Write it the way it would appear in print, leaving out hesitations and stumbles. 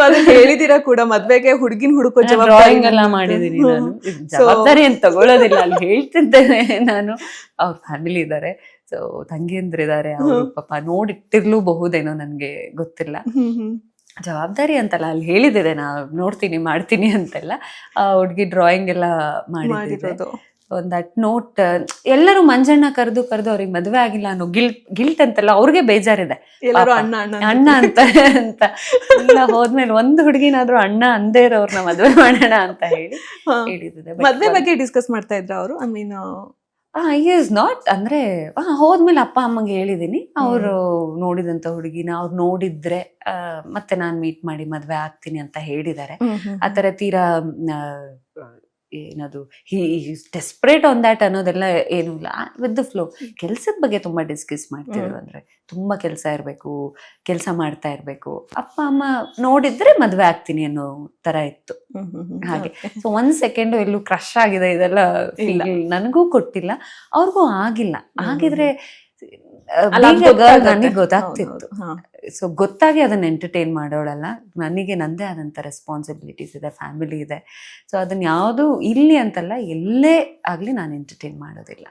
ಅದು ಹೇಳಿದೀರಾ ಕೂಡ, ಮದ್ವೆಗೆ ಹುಡುಗಿನ ಹುಡುಕೋ ಡ್ರಾಯಿಂಗ್ ಜವಾಬ್ದಾರಿ ಎಲ್ಲ ಮಾಡಿದೀನಿ ನಾನು. ಜವಾಬ್ದಾರಿ ಅಂತ ತಗೊಳ್ಳೋದಿಲ್ಲ, ಅಲ್ಲಿ ಹೇಳ್ತಿದ್ದೇನೆ ನಾನು. ಅವ್ರ ಫ್ಯಾಮಿಲಿ ಇದ್ದಾರೆ, ಸೊ ತಂಗಿಯಂದ್ರಿದ್ದಾರೆ, ಅವರು ಪಾಪ ನೋಡಿಟ್ಟಿರ್ಲೂಬಹುದೇನೋ, ನನ್ಗೆ ಗೊತ್ತಿಲ್ಲ. ಜವಾಬ್ದಾರಿ ಅಂತಲ್ಲ, ಅಲ್ಲಿ ಹೇಳಿದಿದೆ ನಾ ನೋಡ್ತೀನಿ ಮಾಡ್ತೀನಿ ಅಂತೆಲ್ಲ. ಹುಡುಗಿ ಡ್ರಾಯಿಂಗ್ ಎಲ್ಲ ಮಾಡಿದ್ದೆ. ದಟ್ ನೋಟ್ ಎಲ್ಲರೂ ಮಂಜಣ್ಣ ಕರೆದು ಅವ್ರಿಗೆ ಮದ್ವೆ ಆಗಿಲ್ಲ ಅನ್ನೋ ಗಿಲ್ಟ್ ಅಂತೆಲ್ಲ ಅವ್ರಿಗೆ ಬೇಜಾರಿದೆ. ಅಣ್ಣ ಅಂತ ಇಲ್ಲ, ಹೋದ್ಮೇಲೆ ಒಂದು ಹುಡುಗಿನಾದ್ರೂ ಅಣ್ಣ ಅಂದೇ ಇರೋರ್ನ ಮದ್ವೆ ಮಾಡೋಣ ಅಂತ ಹೇಳಿದ್ದೆ. ಮದ್ವೆ ಬಗ್ಗೆ ಡಿಸ್ಕಸ್ ಮಾಡ್ತಾ ಇದ್ರ ಅವರು? ಐ ಮೀನ್ ಈಸ್ ನಾಟ್ ಅಂದ್ರೆ ಹೋದ್ಮೇಲೆ ಅಪ್ಪ ಅಮ್ಮಗೆ ಹೇಳಿದೀನಿ, ಅವರು ನೋಡಿದಂತ ಹುಡುಗಿನ ಅವ್ರು ನೋಡಿದ್ರೆ ಮತ್ತೆ ನಾನ್ ಮೀಟ್ ಮಾಡಿ ಮದ್ವೆ ಆಗ್ತೀನಿ ಅಂತ ಹೇಳಿದ್ದಾರೆ. ಆತರ ತೀರಾ ಏನದು ಡೆಸ್ಪರೇಟ್ ಆನ್ ದ್ಯಾಟ್ ಅನ್ನೋದೆಲ್ಲ ಏನು ಇಲ್ಲ. With the flow. ಕೆಲ್ಸದ ಬಗ್ಗೆ ತುಂಬಾ ಡಿಸ್ಕಸ್ ಮಾಡ್ತಿದ್ರು. ಅಂದ್ರೆ ತುಂಬಾ ಕೆಲಸ ಇರ್ಬೇಕು, ಕೆಲಸ ಮಾಡ್ತಾ ಇರ್ಬೇಕು, ಅಪ್ಪ ಅಮ್ಮ ನೋಡಿದ್ರೆ ಮದ್ವೆ ಆಗ್ತೀನಿ ಅನ್ನೋ ತರ ಇತ್ತು ಹಾಗೆ. ಸೊ 1 ಸೆಕೆಂಡ್ ಎಲ್ಲೂ ಕ್ರಶ್ ಆಗಿದೆ ಇದೆಲ್ಲ ನನಗೂ ಕೊಟ್ಟಿಲ್ಲ, ಅವ್ರಿಗೂ ಆಗಿಲ್ಲ. ಆಗಿದ್ರೆ ನನಗೆ ಗೊತ್ತಾಗ್ತಿತ್ತು. ಸೊ ಗೊತ್ತಾಗಿ ಅದನ್ನ ಎಂಟರ್ಟೈನ್ ಮಾಡೋಳಲ್ಲ. ನನಗೆ ನಂದೇ ಆದಂತ ರೆಸ್ಪಾನ್ಸಿಬಿಲಿಟೀಸ್ ಇದೆ, ಫ್ಯಾಮಿಲಿ ಇದೆ. ಸೊ ಅದನ್ನ ಯಾವುದು ಇಲ್ಲಿ ಅಂತಲ್ಲ, ಎಲ್ಲೇ ಆಗ್ಲಿ ನಾನು ಎಂಟರ್ಟೈನ್ ಮಾಡೋದಿಲ್ಲ.